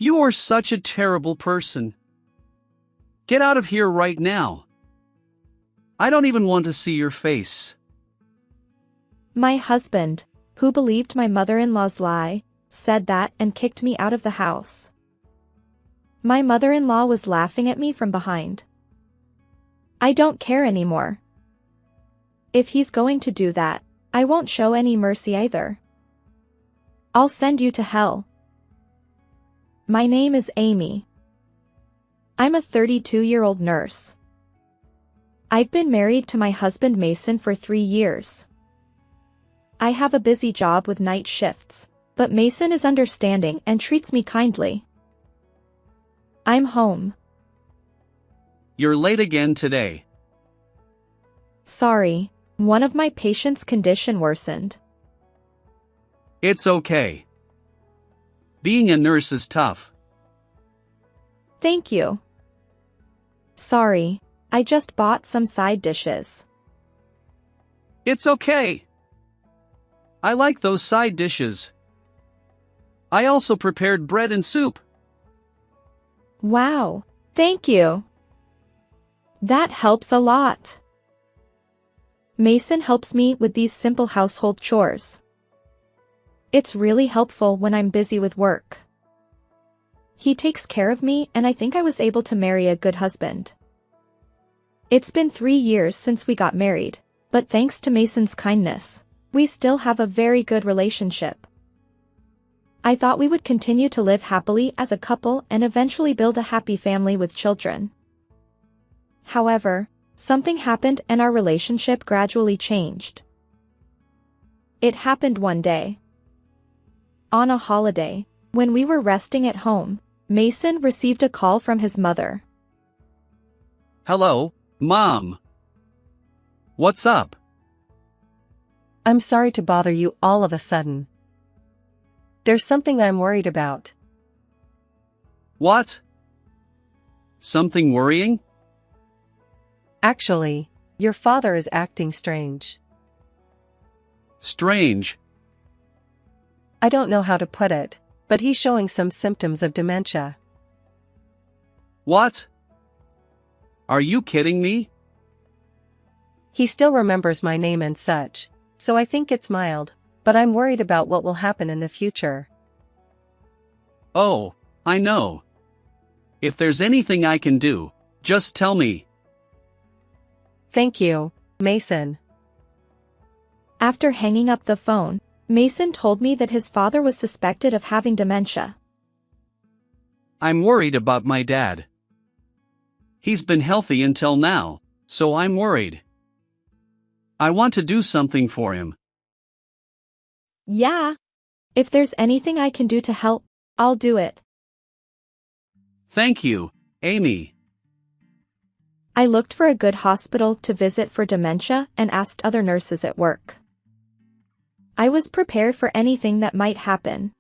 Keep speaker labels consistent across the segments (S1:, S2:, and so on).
S1: You are such a terrible person. Get out of here right now. I don't even want to see your face.
S2: My husband, who believed my mother-in-law's lie, said that and kicked me out of the house. My mother-in-law was laughing at me from behind. I don't care anymore. If he's going to do that, I won't show any mercy either. I'll send you to hell. My name is Amy. I'm a 32-year-old nurse. I've been married to my husband Mason for 3 years. I have a busy job with night shifts, but Mason is understanding and treats me kindly. I'm home.
S1: You're late again today.
S2: Sorry, one of my patients' condition worsened.
S1: It's okay. Being a nurse is tough.
S2: Thank you. Sorry, I just bought some side dishes.
S1: It's okay. I like those side dishes. I also prepared bread and soup.
S2: Wow, thank you. That helps a lot. Mason helps me with these simple household chores. It's really helpful when I'm busy with work. He takes care of me, and I think I was able to marry a good husband. It's been 3 years since we got married, but thanks to Mason's kindness, we still have a very good relationship. I thought we would continue to live happily as a couple and eventually build a happy family with children. However, something happened and our relationship gradually changed. It happened one day. On a holiday, when we were resting at home, Mason received a call from his mother.
S1: Hello, Mom. What's up?
S3: I'm sorry to bother you all of a sudden. There's something I'm worried about.
S1: What? Something worrying?
S3: Actually, your father is acting strange.
S1: Strange.
S3: I don't know how to put it, but he's showing some symptoms of dementia.
S1: What? Are you kidding me?
S3: He still remembers my name and such, so I think it's mild, but I'm worried about what will happen in the future.
S1: Oh, I know. If there's anything I can do, just tell me.
S3: Thank you, Mason.
S2: After hanging up the phone, Mason told me that his father was suspected of having dementia.
S1: I'm worried about my dad. He's been healthy until now, so I'm worried. I want to do something for him.
S2: Yeah. If there's anything I can do to help, I'll do it.
S1: Thank you, Amy.
S2: I looked for a good hospital to visit for dementia and asked other nurses at work. I was prepared for anything that might happen.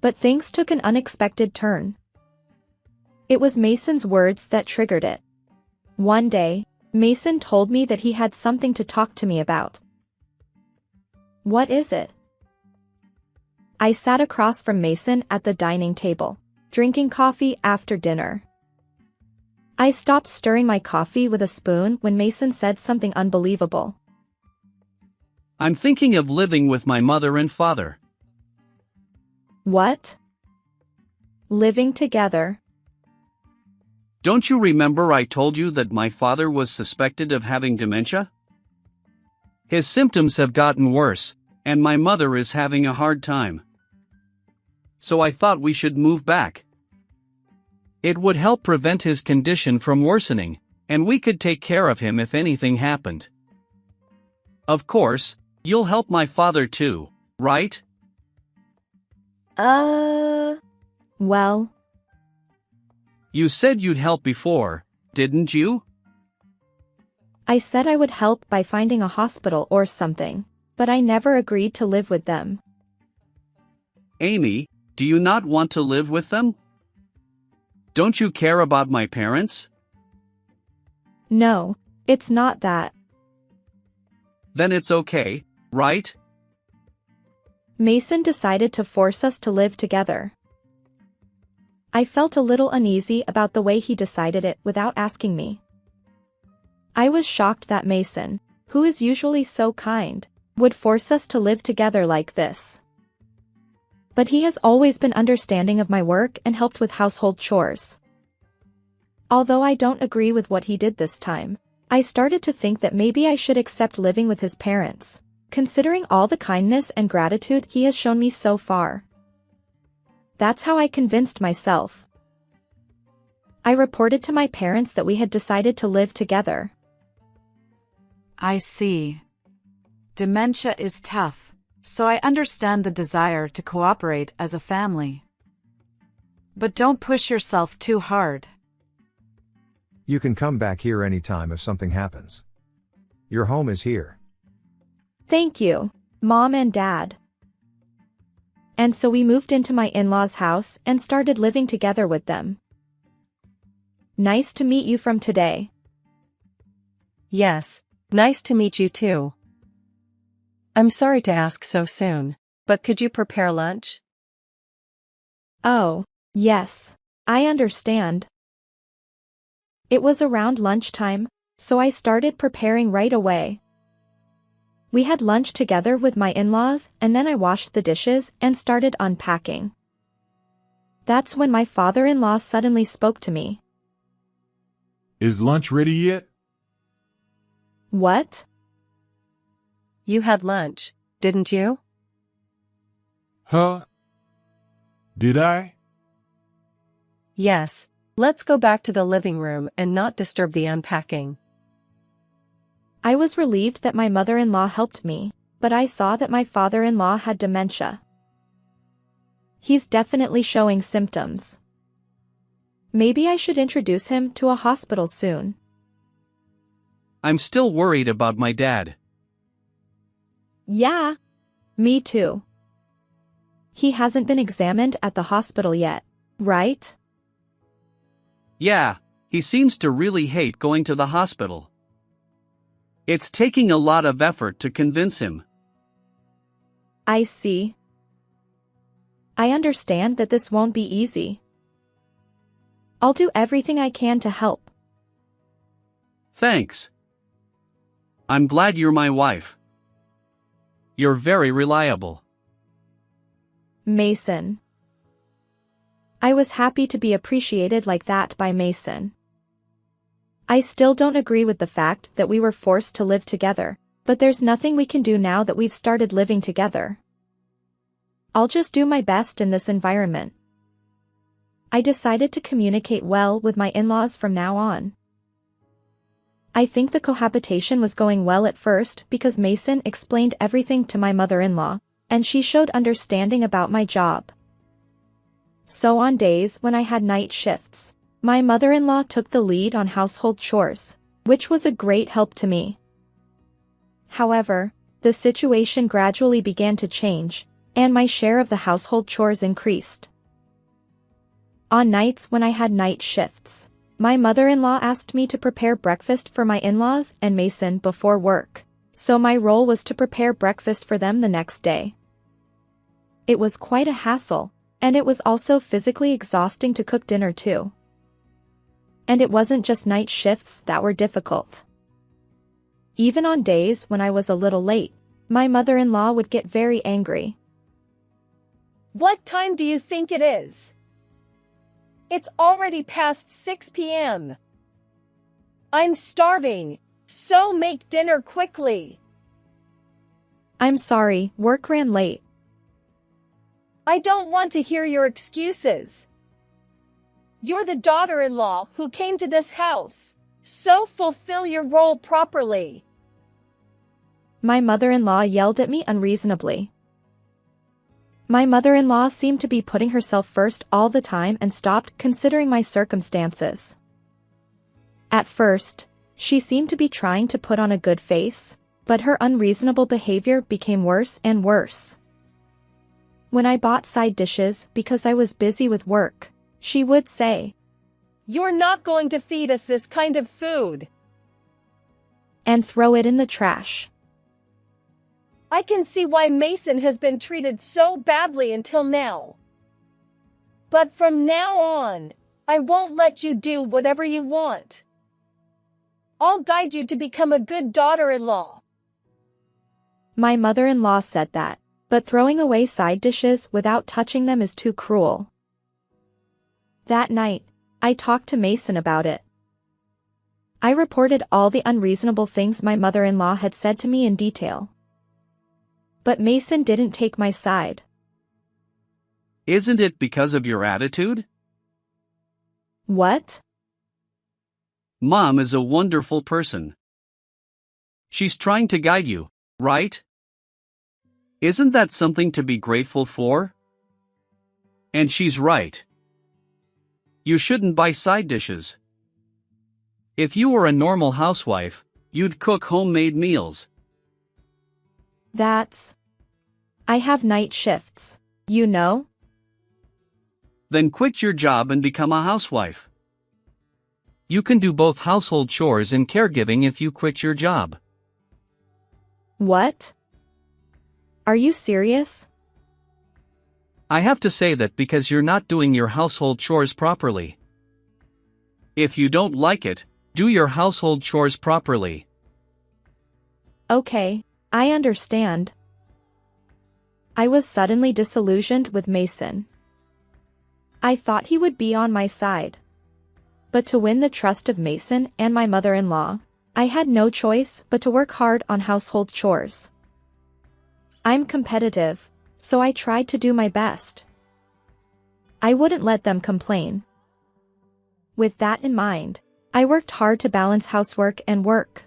S2: But things took an unexpected turn. It was Mason's words that triggered it. One day, Mason told me that he had something to talk to me about. What is it? I sat across from Mason at the dining table, drinking coffee after dinner. I stopped stirring my coffee with a spoon when Mason said something unbelievable.
S1: I'm thinking of living with my mother and father.
S2: What? Living together?
S1: Don't you remember I told you that my father was suspected of having dementia? His symptoms have gotten worse, and my mother is having a hard time. So I thought we should move back. It would help prevent his condition from worsening, and we could take care of him if anything happened. Of course, you'll help my father too, right?
S2: Well.
S1: You said you'd help before, didn't you?
S2: I said I would help by finding a hospital or something, but I never agreed to live with them.
S1: Amy, do you not want to live with them? Don't you care about my parents?
S2: No, it's not that.
S1: Then it's okay, right?
S2: Mason decided to force us to live together. I felt a little uneasy about the way he decided it without asking me. I was shocked that Mason, who is usually so kind, would force us to live together like this. But he has always been understanding of my work and helped with household chores. Although I don't agree with what he did this time, I started to think that maybe I should accept living with his parents, considering all the kindness and gratitude he has shown me so far. That's how I convinced myself. I reported to my parents that we had decided to live together.
S4: I see. Dementia is tough, so I understand the desire to cooperate as a family. But don't push yourself too hard.
S5: You can come back here anytime if something happens. Your home is here.
S2: Thank you, Mom and Dad. And so we moved into my in-laws' house and started living together with them. Nice to meet you from today.
S3: Yes, nice to meet you too. I'm sorry to ask so soon, but could you prepare lunch?
S2: Oh, yes, I understand. It was around lunchtime, so I started preparing right away. We had lunch together with my in-laws and then I washed the dishes and started unpacking. That's when my father-in-law suddenly spoke to me.
S6: Is lunch ready yet?
S2: What?
S3: You had lunch, didn't you?
S6: Huh? Did I?
S3: Yes, let's go back to the living room and not disturb the unpacking.
S2: I was relieved that my mother-in-law helped me, but I saw that my father-in-law had dementia. He's definitely showing symptoms. Maybe I should introduce him to a hospital soon.
S1: I'm still worried about my dad.
S2: Yeah. Me too. He hasn't been examined at the hospital yet, right?
S1: Yeah, he seems to really hate going to the hospital. It's taking a lot of effort to convince him.
S2: I see. I understand that this won't be easy. I'll do everything I can to help.
S1: Thanks. I'm glad you're my wife. You're very reliable.
S2: Mason. I was happy to be appreciated like that by Mason. I still don't agree with the fact that we were forced to live together, but there's nothing we can do now that we've started living together. I'll just do my best in this environment. I decided to communicate well with my in-laws from now on. I think the cohabitation was going well at first because Mason explained everything to my mother-in-law, and she showed understanding about my job. So on days when I had night shifts, my mother-in-law took the lead on household chores, which was a great help to me. However, the situation gradually began to change, and my share of the household chores increased. On nights when I had night shifts, my mother-in-law asked me to prepare breakfast for my in-laws and Mason before work, so my role was to prepare breakfast for them the next day. It was quite a hassle, and it was also physically exhausting to cook dinner too. And it wasn't just night shifts that were difficult. Even on days when I was a little late, my mother-in-law would get very angry.
S7: What time do you think it is? It's already past 6 p.m. I'm starving, so make dinner quickly.
S2: I'm sorry, work ran late.
S7: I don't want to hear your excuses. You're the daughter-in-law who came to this house, so fulfill your role properly.
S2: My mother-in-law yelled at me unreasonably. My mother-in-law seemed to be putting herself first all the time and stopped considering my circumstances. At first, she seemed to be trying to put on a good face, but her unreasonable behavior became worse and worse. When I bought side dishes because I was busy with work, she would say,
S7: "You're not going to feed us this kind of food,"
S2: and throw it in the trash.
S7: I can see why Mason has been treated so badly until now. But from now on, I won't let you do whatever you want. I'll guide you to become a good daughter-in-law.
S2: My mother-in-law said that, but throwing away side dishes without touching them is too cruel. That night, I talked to Mason about it. I reported all the unreasonable things my mother-in-law had said to me in detail. But Mason didn't take my side.
S1: Isn't it because of your attitude?
S2: What?
S1: Mom is a wonderful person. She's trying to guide you, right? Isn't that something to be grateful for? And she's right. You shouldn't buy side dishes. If you were a normal housewife, you'd cook homemade meals.
S2: I have night shifts, you know?
S1: Then quit your job and become a housewife. You can do both household chores and caregiving if you quit your job.
S2: What? Are you serious?
S1: I have to say that because you're not doing your household chores properly. If you don't like it, do your household chores properly.
S2: Okay, I understand. I was suddenly disillusioned with Mason. I thought he would be on my side. But to win the trust of Mason and my mother-in-law, I had no choice but to work hard on household chores. I'm competitive, so I tried to do my best. I wouldn't let them complain. With that in mind, I worked hard to balance housework and work.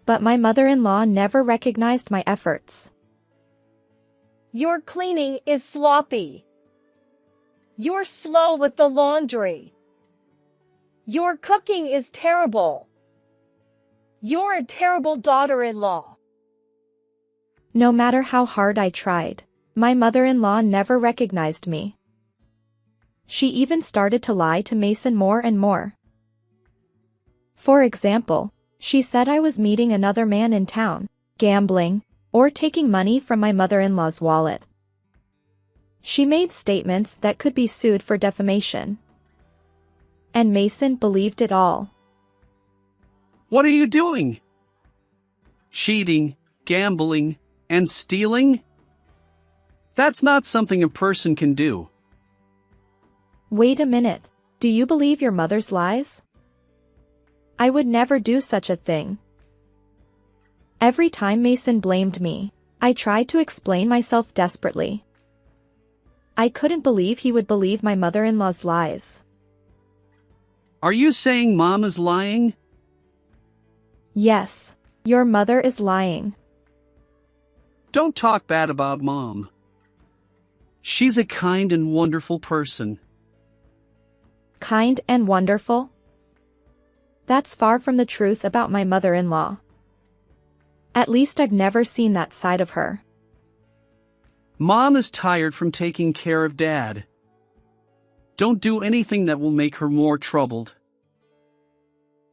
S2: But my mother-in-law never recognized my efforts.
S7: Your cleaning is sloppy. You're slow with the laundry. Your cooking is terrible. You're a terrible daughter-in-law.
S2: No matter how hard I tried, my mother-in-law never recognized me. She even started to lie to Mason more and more. For example, she said I was meeting another man in town, gambling, or taking money from my mother-in-law's wallet. She made statements that could be sued for defamation. And Mason believed it all.
S1: What are you doing? Cheating, gambling, and stealing? That's not something a person can do.
S2: Wait a minute, do you believe your mother's lies? I would never do such a thing. Every time Mason blamed me, I tried to explain myself desperately. I couldn't believe he would believe my mother-in-law's lies.
S1: Are you saying Mom is lying?
S2: Yes, your mother is lying.
S1: Don't talk bad about Mom. She's a kind and wonderful person.
S2: Kind and wonderful? That's far from the truth about my mother-in-law. At least I've never seen that side of her.
S1: Mom is tired from taking care of Dad. Don't do anything that will make her more troubled.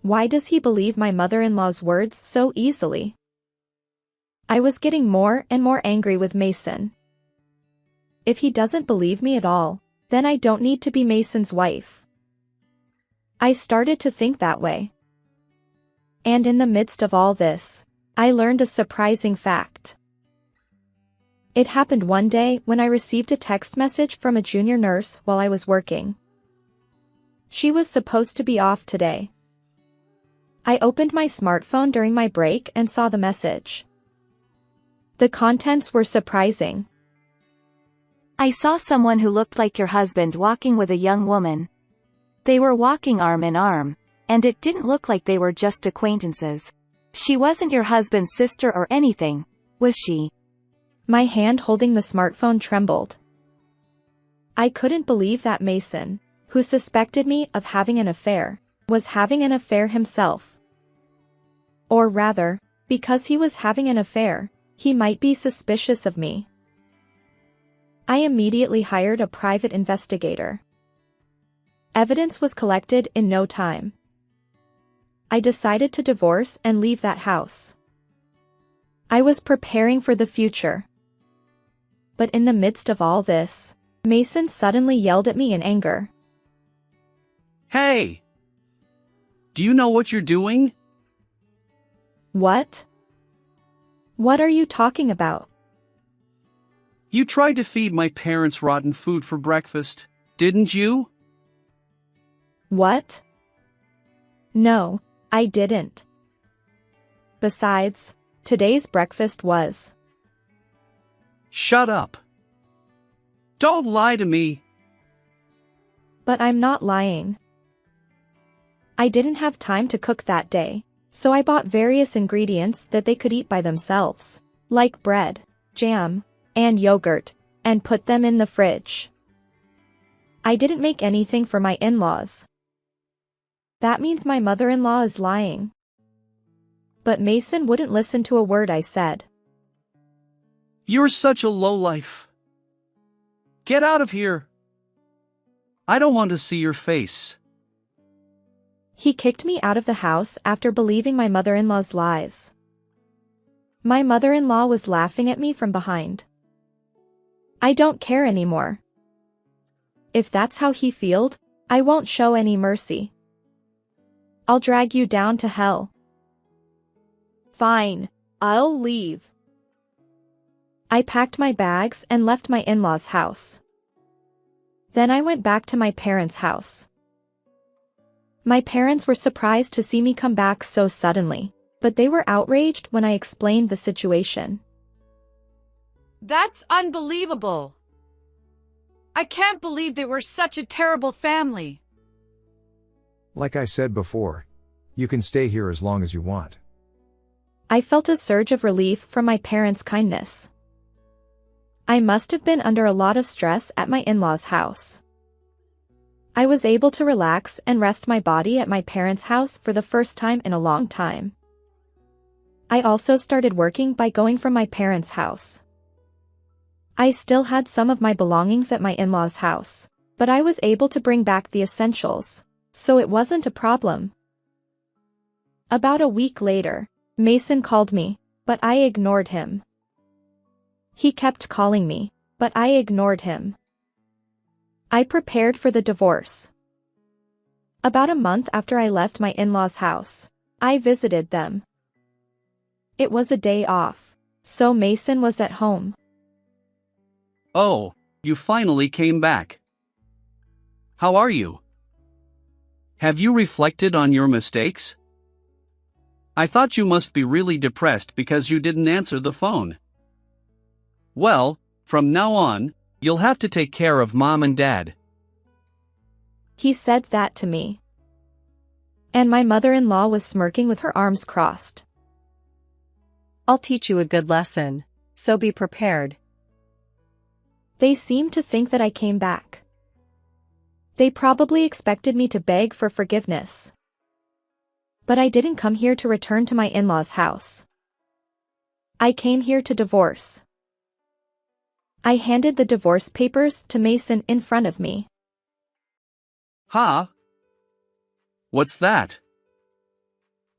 S2: Why does he believe my mother-in-law's words so easily? I was getting more and more angry with Mason. If he doesn't believe me at all, then I don't need to be Mason's wife. I started to think that way. And in the midst of all this, I learned a surprising fact. It happened one day when I received a text message from a junior nurse while I was working. She was supposed to be off today. I opened my smartphone during my break and saw the message. The contents were surprising.
S8: I saw someone who looked like your husband walking with a young woman. They were walking arm in arm, and it didn't look like they were just acquaintances. She wasn't your husband's sister or anything, was she?
S2: My hand holding the smartphone trembled. I couldn't believe that Mason, who suspected me of having an affair, was having an affair himself. Or rather, because he was having an affair, he might be suspicious of me. I immediately hired a private investigator. Evidence was collected in no time. I decided to divorce and leave that house. I was preparing for the future. But in the midst of all this, Mason suddenly yelled at me in anger.
S1: Hey! Do you know what you're doing?
S2: What? What are you talking about?
S1: You tried to feed my parents rotten food for breakfast, didn't you?
S2: What? No, I didn't. Besides, today's breakfast was.
S1: Shut up. Don't lie to me.
S2: But I'm not lying. I didn't have time to cook that day, so I bought various ingredients that they could eat by themselves, like bread, jam, and yogurt, and put them in the fridge. I didn't make anything for my in-laws. That means my mother-in-law is lying. But Mason wouldn't listen to a word I said.
S1: You're such a lowlife. Get out of here. I don't want to see your face.
S2: He kicked me out of the house after believing my mother-in-law's lies. My mother-in-law was laughing at me from behind. I don't care anymore. If that's how he feels, I won't show any mercy. I'll drag you down to hell. Fine, I'll leave. I packed my bags and left my in-laws' house. Then I went back to my parents' house. My parents were surprised to see me come back so suddenly, but they were outraged when I explained the situation.
S4: That's unbelievable. I can't believe they were such a terrible family.
S5: Like I said before, you can stay here as long as you want.
S2: I felt a surge of relief from my parents' kindness. I must have been under a lot of stress at my in-laws' house. I was able to relax and rest my body at my parents' house for the first time in a long time. I also started working by going from my parents' house. I still had some of my belongings at my in-laws' house, but I was able to bring back the essentials, so it wasn't a problem. About a week later, Mason called me, but I ignored him. He kept calling me, but I ignored him. I prepared for the divorce. About a month after I left my in-laws' house, I visited them. It was a day off, so Mason was at home.
S1: Oh, you finally came back. How are you? Have you reflected on your mistakes? I thought you must be really depressed because you didn't answer the phone. Well, from now on, you'll have to take care of Mom and Dad.
S2: He said that to me. And my mother-in-law was smirking with her arms crossed.
S3: I'll teach you a good lesson, so be prepared.
S2: They seemed to think that I came back. They probably expected me to beg for forgiveness. But I didn't come here to return to my in-laws' house. I came here to divorce. I handed the divorce papers to Mason in front of me.
S1: Huh? What's that?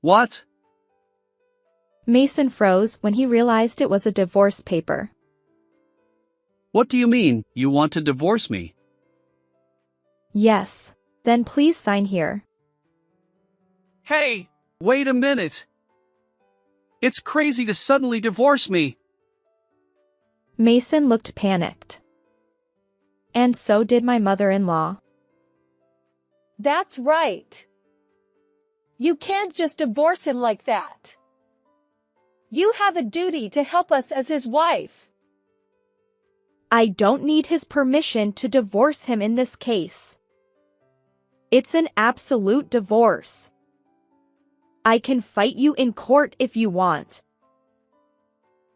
S1: What?
S2: Mason froze when he realized it was a divorce paper.
S1: What do you mean, you want to divorce me?
S2: Yes. Then please sign here.
S1: Hey, wait a minute. It's crazy to suddenly divorce me.
S2: Mason looked panicked. And so did my mother-in-law.
S7: That's right. You can't just divorce him like that. You have a duty to help us as his wife.
S2: I don't need his permission to divorce him in this case. It's an absolute divorce. I can fight you in court if you want.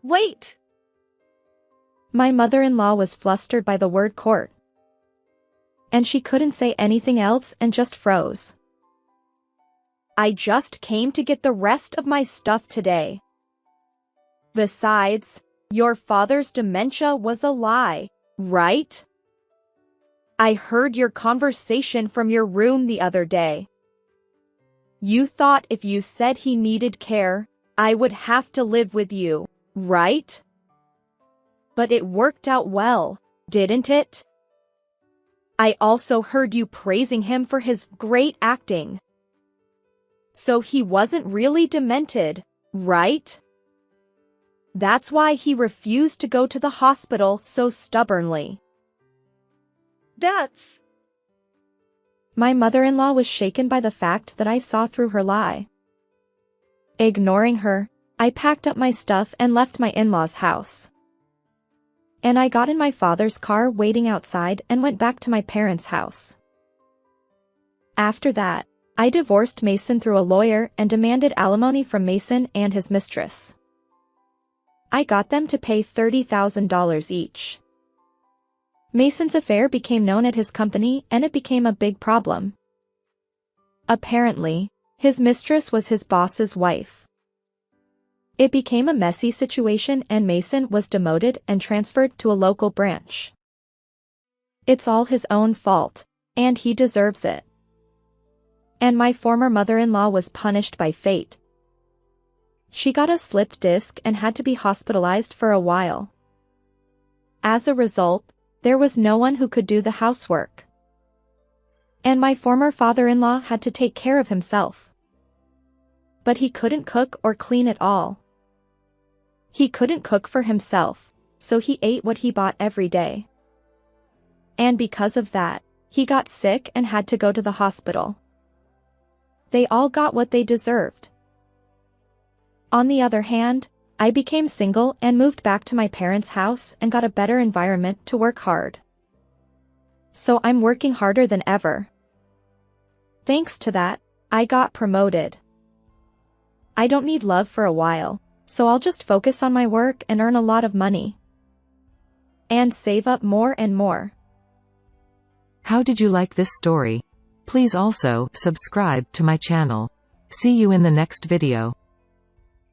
S7: Wait.
S2: My mother-in-law was flustered by the word court. And she couldn't say anything else and just froze. I just came to get the rest of my stuff today. Besides, your father's dementia was a lie, right? I heard your conversation from your room the other day. You thought if you said he needed care, I would have to live with you, right? But it worked out well, didn't it? I also heard you praising him for his great acting. So he wasn't really demented, right? That's why he refused to go to the hospital so stubbornly.
S7: That's...
S2: My mother-in-law was shaken by the fact that I saw through her lie. Ignoring her, I packed up my stuff and left my in-laws' house. And I got in my father's car waiting outside and went back to my parents' house. After that, I divorced Mason through a lawyer and demanded alimony from Mason and his mistress. I got them to pay $30,000 each. Mason's affair became known at his company and it became a big problem. Apparently, his mistress was his boss's wife. It became a messy situation and Mason was demoted and transferred to a local branch. It's all his own fault, and he deserves it. And my former mother-in-law was punished by fate. She got a slipped disc and had to be hospitalized for a while. As a result, there was no one who could do the housework. And my former father-in-law had to take care of himself. But he couldn't cook or clean at all. He couldn't cook for himself, so he ate what he bought every day. And because of that, he got sick and had to go to the hospital. They all got what they deserved. On the other hand, I became single and moved back to my parents' house and got a better environment to work hard. So I'm working harder than ever. Thanks to that, I got promoted. I don't need love for a while, so I'll just focus on my work and earn a lot of money. And save up more and more.
S9: How did you like this story? Please also subscribe to my channel. See you in the next video.